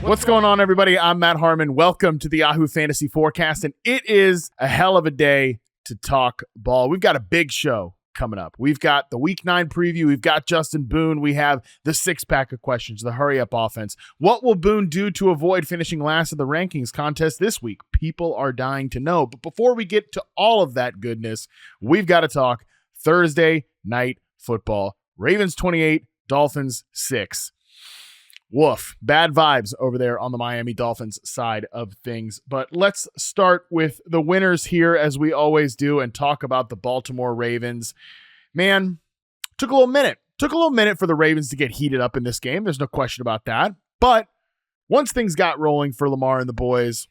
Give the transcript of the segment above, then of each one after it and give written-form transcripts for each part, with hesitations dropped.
What's going on, everybody? I'm Matt Harmon. Welcome to the Yahoo Fantasy Forecast, and it is a hell of a day to talk ball. We've got a big show coming up. We've got the Week 9 preview. We've got Justin Boone. We have the six-pack of questions, the hurry-up offense. What will Boone do to avoid finishing last in the rankings contest this week? People are dying to know. But before we get to all of that goodness, we've got to talk Thursday night football. Ravens 28, Dolphins 6. Woof. Bad vibes over there on the Miami Dolphins side of things. But let's start with the winners here, as we always do, and talk about the Baltimore Ravens. Man, took a little minute. Took a little minute for the Ravens to get heated up in this game. There's no question about that. But once things got rolling for Lamar and the boys,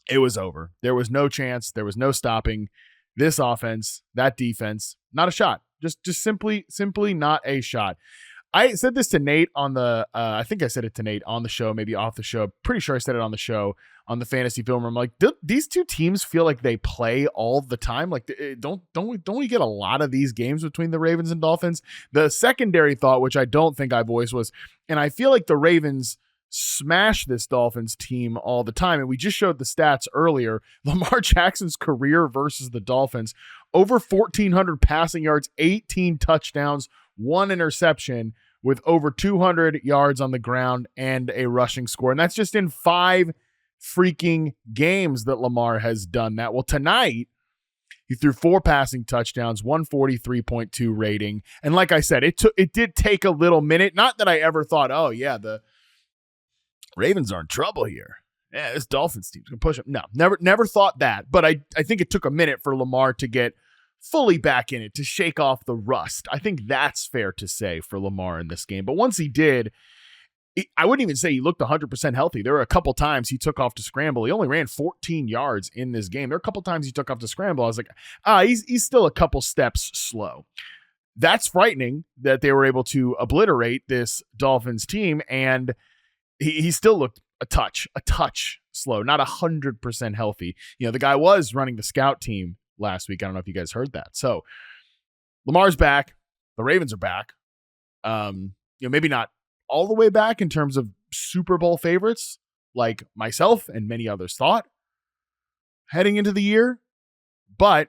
it was over. There was no chance. There was no stopping this offense, that defense. Not a shot. Just simply not a shot. I said this to Nate on the, I think I said it to Nate on the show, maybe off the show. Pretty sure I said it on the show, on the Fantasy Film Room. Like, these two teams feel like they play all the time. Like, don't we get a lot of these games between the Ravens and Dolphins? The secondary thought, which I don't think I voiced, was, and I feel like the Ravens smash this Dolphins team all the time. And we just showed the stats earlier. Lamar Jackson's career versus the Dolphins, over 1,400 passing yards, 18 touchdowns, 1 interception, with over 200 yards on the ground and a rushing score. And that's just in 5 freaking games that Lamar has done that. Well, tonight, he threw 4 passing touchdowns, 143.2 rating. And like I said, it did take a little minute. Not that I ever thought, oh, yeah, the Ravens are in trouble here. Yeah, this Dolphins team's going to push them. No, never thought that. But I think it took a minute for Lamar to get fully back in it, to shake off the rust. I think that's fair to say for Lamar in this game. But once he did, I wouldn't even say he looked 100% healthy. There were a couple times he took off to scramble. He only ran 14 yards in this game. There were a couple times he took off to scramble. I was like, he's still a couple steps slow. That's frightening that they were able to obliterate this Dolphins team, and he still looked a touch slow, not 100% healthy. You know, the guy was running the scout team last week. I don't know if you guys heard that. So Lamar's back. The Ravens are back. Maybe not all the way back in terms of Super Bowl favorites, like myself and many others thought heading into the year, but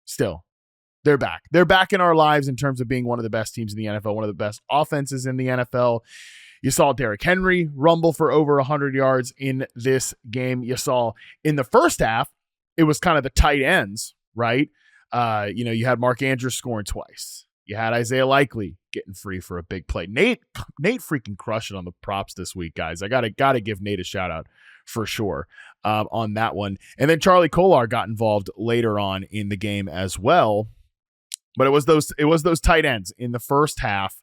still, they're back. They're back in our lives in terms of being one of the best teams in the NFL, one of the best offenses in the NFL. You saw Derrick Henry rumble for over 100 yards in this game. You saw in the first half, it was kind of the tight ends, right? You had Mark Andrews scoring twice. You had Isaiah Likely getting free for a big play. Nate freaking crushed it on the props this week, guys. I gotta give Nate a shout out for sure on that one. And then Charlie Kolar got involved later on in the game as well. But it was those tight ends in the first half,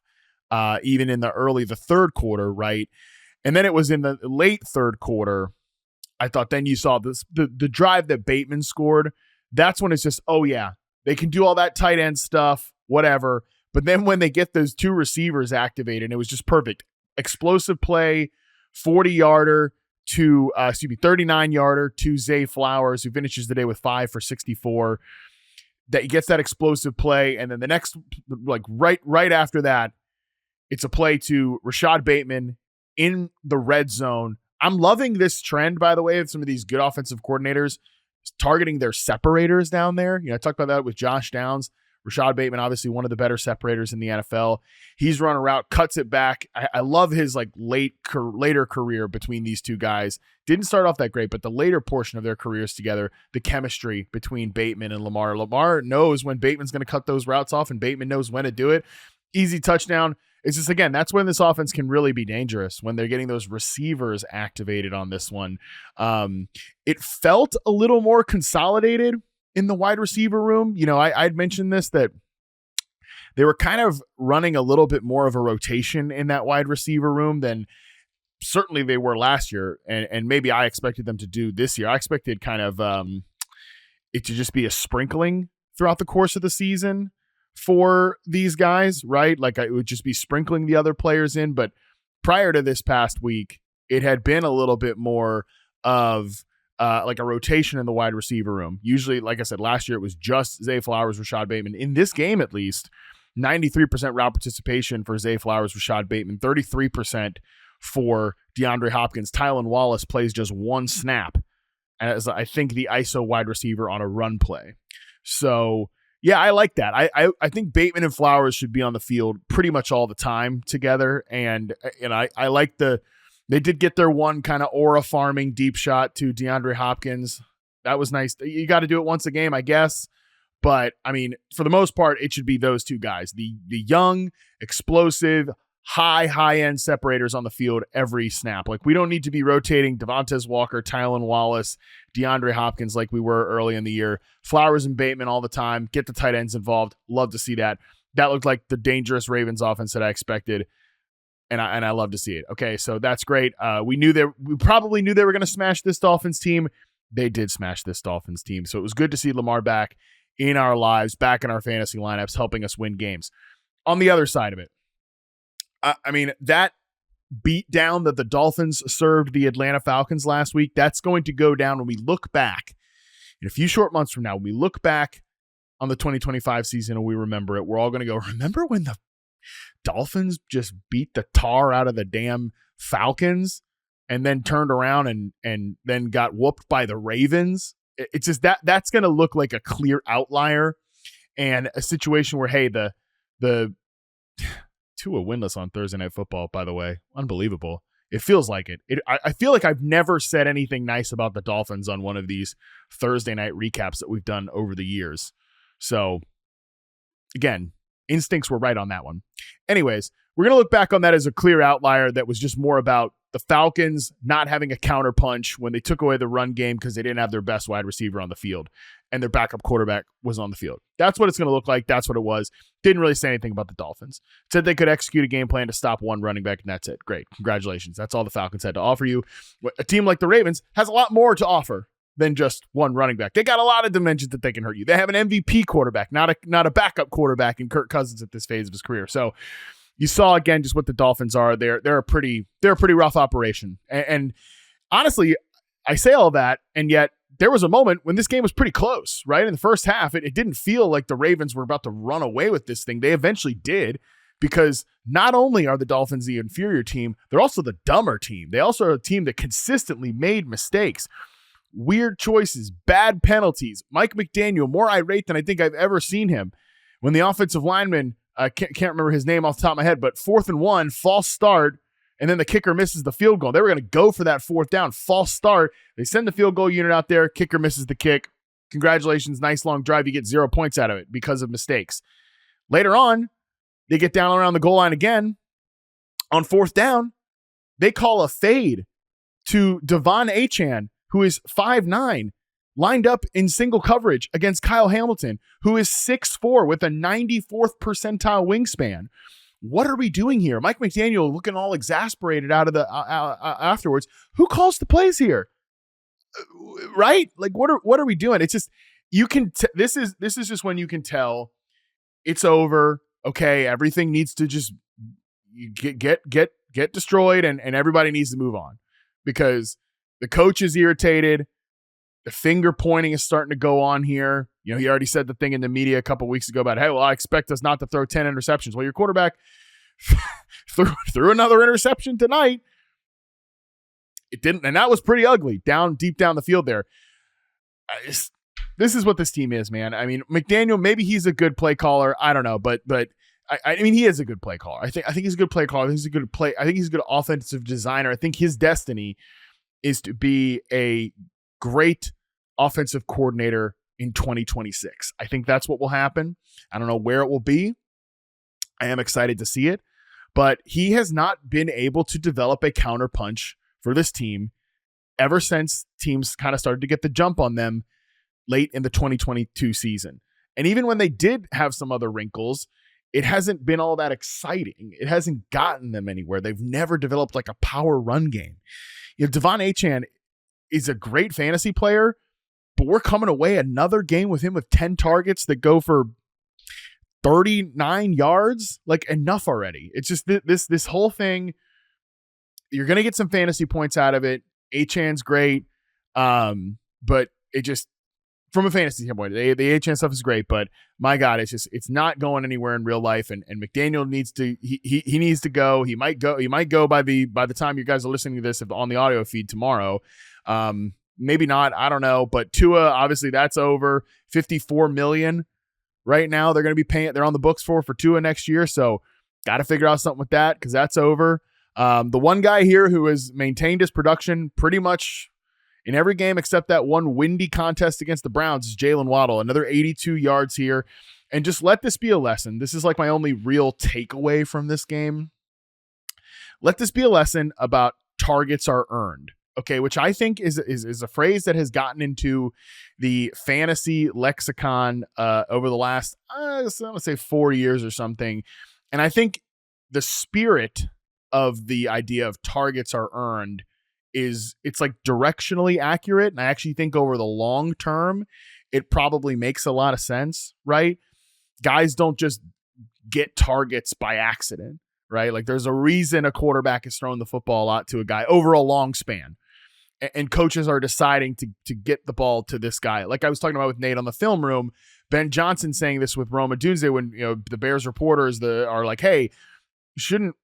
even in the third quarter, right? And then it was in the late third quarter. I thought then you saw the drive that Bateman scored. That's when it's just, oh yeah, they can do all that tight end stuff, whatever. But then when they get those 2 receivers activated, it was just perfect. Explosive play, 40-yarder to 39-yarder to Zay Flowers, who finishes the day with 5 for 64. That he gets that explosive play, and then the next, like right after that, it's a play to Rashad Bateman in the red zone. I'm loving this trend, by the way, of some of these good offensive coordinators targeting their separators down there. I talked about that with Josh Downs. Rashad Bateman, obviously one of the better separators in the NFL. He's run a route, cuts it back. I love his later career between these two guys. Didn't start off that great, but the later portion of their careers together, the chemistry between Bateman and Lamar. Lamar knows when Bateman's going to cut those routes off, and Bateman knows when to do it. Easy touchdown. It's just, again, that's when this offense can really be dangerous, when they're getting those receivers activated on this one. It felt a little more consolidated in the wide receiver room. I'd mentioned this, that they were kind of running a little bit more of a rotation in that wide receiver room than certainly they were last year. And maybe I expected them to do this year. I expected kind of it to just be a sprinkling throughout the course of the season for these guys, right? Like, it would just be sprinkling the other players in. But prior to this past week, it had been a little bit more of like a rotation in the wide receiver room. Usually, like I said, last year it was just Zay Flowers, Rashad Bateman. In this game, at least, 93% route participation for Zay Flowers, Rashad Bateman, 33% for DeAndre Hopkins. Tylan Wallace plays just one snap as I think the ISO wide receiver on a run play. So yeah, I like that. I think Bateman and Flowers should be on the field pretty much all the time together. And I like they did get their one kind of aura farming deep shot to DeAndre Hopkins. That was nice. You got to do it once a game, I guess. But I mean, for the most part, it should be those two guys, the young, explosive, high end separators on the field every snap. Like, we don't need to be rotating Devontae Walker, Tylan Wallace, DeAndre Hopkins like we were early in the year. Flowers and Bateman all the time. Get the tight ends involved. Love to see that. That looked like the dangerous Ravens offense that I expected. And I love to see it. Okay, so that's great. We probably knew they were going to smash this Dolphins team. They did smash this Dolphins team. So it was good to see Lamar back in our lives, back in our fantasy lineups, helping us win games. On the other side of it, I mean, that beat down that the Dolphins served the Atlanta Falcons last week, that's going to go down when we look back in a few short months from now. When we look back on the 2025 season and we remember it, we're all going to go, remember when the Dolphins just beat the tar out of the damn Falcons and then turned around and then got whooped by the Ravens? It's just that's going to look like a clear outlier and a situation where, hey, the Tua winless on Thursday Night Football, by the way. Unbelievable. It feels like it. I feel like I've never said anything nice about the Dolphins on one of these Thursday night recaps that we've done over the years. So, again, instincts were right on that one. Anyways, we're going to look back on that as a clear outlier that was just more about the Falcons not having a counterpunch when they took away the run game because they didn't have their best wide receiver on the field and their backup quarterback was on the field. That's what it's going to look like. That's what it was. Didn't really say anything about the Dolphins. Said they could execute a game plan to stop one running back, and that's it. Great. Congratulations. That's all the Falcons had to offer you. A team like the Ravens has a lot more to offer than just one running back. They got a lot of dimensions that they can hurt you. They have an MVP quarterback, not a backup quarterback in Kirk Cousins at this phase of his career. So you saw again just what the Dolphins are. They're a pretty rough operation. And honestly, I say all that, and yet there was a moment when this game was pretty close, right? In the first half, it didn't feel like the Ravens were about to run away with this thing. They eventually did, because not only are the Dolphins the inferior team, they're also the dumber team. They also are a team that consistently made mistakes, weird choices, bad penalties. Mike McDaniel, more irate than I think I've ever seen him. When the offensive lineman, I can't remember his name off the top of my head, but 4th and 1, false start, and then the kicker misses the field goal. They were going to go for that 4th down, false start. They send the field goal unit out there. Kicker misses the kick. Congratulations, nice long drive. You get 0 points out of it because of mistakes. Later on, they get down around the goal line again. On 4th down, they call a fade to Devon Achane, who is 5'9", lined up in single coverage against Kyle Hamilton, who is 6'4", with a 94th percentile wingspan. What are we doing here? Mike McDaniel looking all exasperated out of the afterwards. Who calls the plays here? Right? Like, what are we doing? It's just, you can this is just when you can tell it's over. Okay, everything needs to just get destroyed, and everybody needs to move on, because the coach is irritated. The finger pointing is starting to go on here. You know, he already said the thing in the media a couple weeks ago about, hey, well, I expect us not to throw 10 interceptions. Well, your quarterback threw another interception tonight. It didn't, and that was pretty ugly, deep down the field there. This is what this team is, man. I mean, McDaniel, maybe he's a good play caller. I don't know, but I mean, he is a good play caller. I think he's a good play caller. I think he's a good offensive designer. I think his destiny is to be a great offensive coordinator in 2026. I think that's what will happen. I don't know where it will be. I am excited to see it, but he has not been able to develop a counterpunch for this team ever since teams kind of started to get the jump on them late in the 2022 season. And even when they did have some other wrinkles, it hasn't been all that exciting. It hasn't gotten them anywhere. They've never developed like a power run game. You know, Devon Achane is a great fantasy player, but we're coming away another game with him with 10 targets that go for 39 yards. Like, enough already. It's just this whole thing. You're going to get some fantasy points out of it. Achane's great. But it just, from a fantasy standpoint, the HN stuff is great, but my God, it's not going anywhere in real life. And McDaniel needs to he needs to go. He might go by the time you guys are listening to this on the audio feed tomorrow. Maybe not. I don't know. But Tua, obviously, that's over. $54 million right now. They're going to be paying. They're on the books for Tua next year. So got to figure out something with that because that's over. The one guy here who has maintained his production pretty much in every game except that one windy contest against the Browns is Jaylen Waddle. Another 82 yards here. And just let this be a lesson. This is like my only real takeaway from this game. Let this be a lesson about targets are earned. Okay, which I think is a phrase that has gotten into the fantasy lexicon over the last, I'm going to say 4 years or something. And I think the spirit of the idea of targets are earned it's like directionally accurate. And I actually think over the long term, it probably makes a lot of sense, right? Guys don't just get targets by accident, right? Like there's a reason a quarterback is throwing the football a lot to a guy over a long span. And coaches are deciding to get the ball to this guy. Like I was talking about with Nate on the film room, Ben Johnson saying this with Roma Dunze when the Bears reporters are like, hey, shouldn't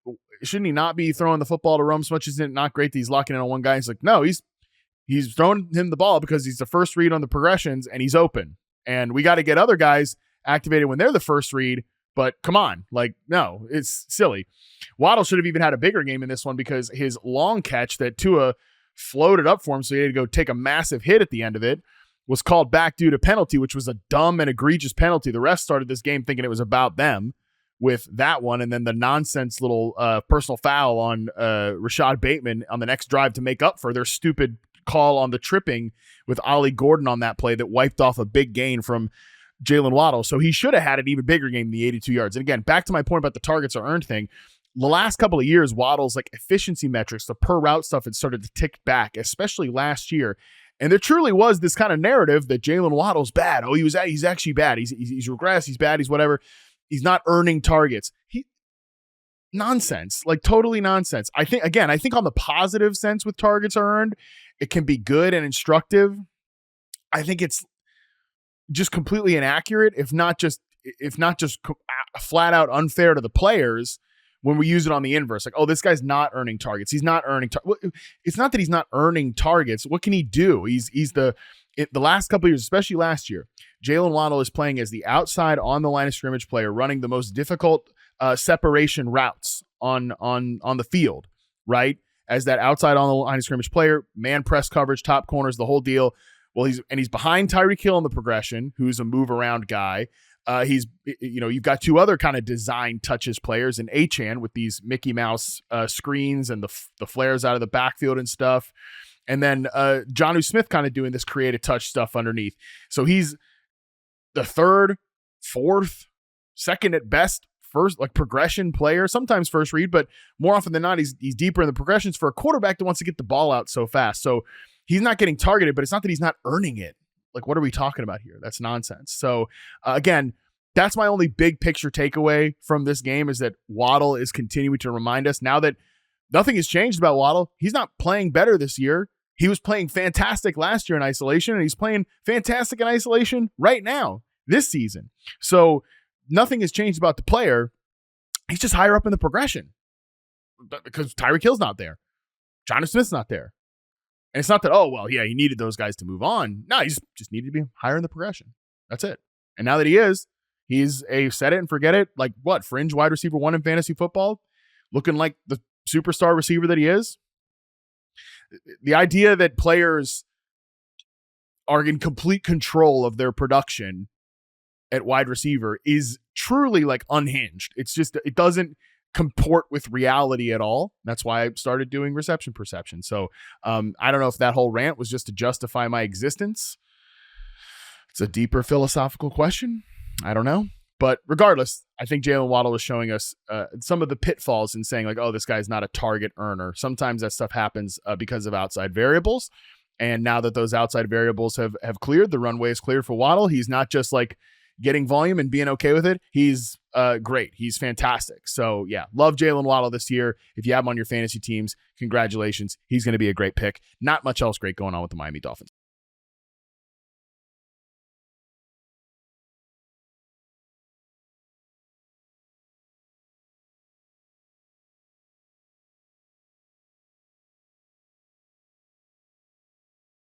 he not be throwing the football to Rome so much? Isn't it not great that he's locking in on one guy? He's like, no, he's throwing him the ball because he's the first read on the progressions and he's open. And we got to get other guys activated when they're the first read. But come on, like, no, it's silly. Waddle should have even had a bigger game in this one because his long catch that Tua floated up for him, so he had to go take a massive hit at the end of it, was called back due to penalty, which was a dumb and egregious penalty. The refs started this game thinking it was about them with that one, and then the nonsense little personal foul on Rashad Bateman on the next drive to make up for their stupid call on the tripping with Ollie Gordon on that play that wiped off a big gain from Jaylen Waddle. So he should have had an even bigger game than the 82 yards. And again, back to my point about the targets are earned thing. The last couple of years, Waddle's like efficiency metrics, the per route stuff had started to tick back, especially last year. And there truly was this kind of narrative that Jaylen Waddle's bad. Oh, he's actually bad. He's regressed. He's bad. He's whatever. He's not earning targets. Nonsense, like totally nonsense. I think on the positive sense with targets are earned, it can be good and instructive. I think it's just completely inaccurate, if not just flat out unfair to the players when we use it on the inverse. Like, oh, this guy's not earning targets. He's not earning. It's not that he's not earning targets. What can he do? He's the last couple of years, especially last year, Jaylen Waddle is playing as the outside on the line of scrimmage player, running the most difficult separation routes on the field, right? As that outside on the line of scrimmage player, man press coverage, top corners, the whole deal. Well, he's behind Tyreek Hill in the progression, who's a move around guy. You've got two other kind of design touches players in Achane with these Mickey Mouse screens and the flares out of the backfield and stuff. And then Jonnu Smith kind of doing this creative touch stuff underneath. So he's the third, fourth, second at best, first like progression player, sometimes first read, but more often than not, he's deeper in the progressions for a quarterback that wants to get the ball out so fast. So he's not getting targeted, but it's not that he's not earning it. Like, what are we talking about here? That's nonsense. So again, that's my only big picture takeaway from this game is that Waddle is continuing to remind us now that nothing has changed about Waddle. He's not playing better this year. He was playing fantastic last year in isolation, and he's playing fantastic in isolation right now, this season. So nothing has changed about the player. He's just higher up in the progression because Tyreek Hill's not there. Jonnu Smith's not there. And it's not that, oh, well, yeah, he needed those guys to move on. No, he just needed to be higher in the progression. That's it. And now that he is, he's a set it and forget it, like what, fringe wide receiver 1 in fantasy football, looking like the superstar receiver that he is. The idea that players are in complete control of their production at wide receiver is truly like unhinged. It's just, it doesn't comport with reality at all. That's why I started doing reception perception. So I don't know if that whole rant was just to justify my existence. It's a deeper philosophical question. I don't know. But regardless, I think Jaylen Waddle was showing us some of the pitfalls in saying like, oh, this guy's not a target earner. Sometimes that stuff happens because of outside variables. And now that those outside variables have cleared, the runway is cleared for Waddle. He's not just like getting volume and being okay with it. He's great. He's fantastic. So yeah, love Jaylen Waddle this year. If you have him on your fantasy teams, congratulations. He's going to be a great pick. Not much else great going on with the Miami Dolphins.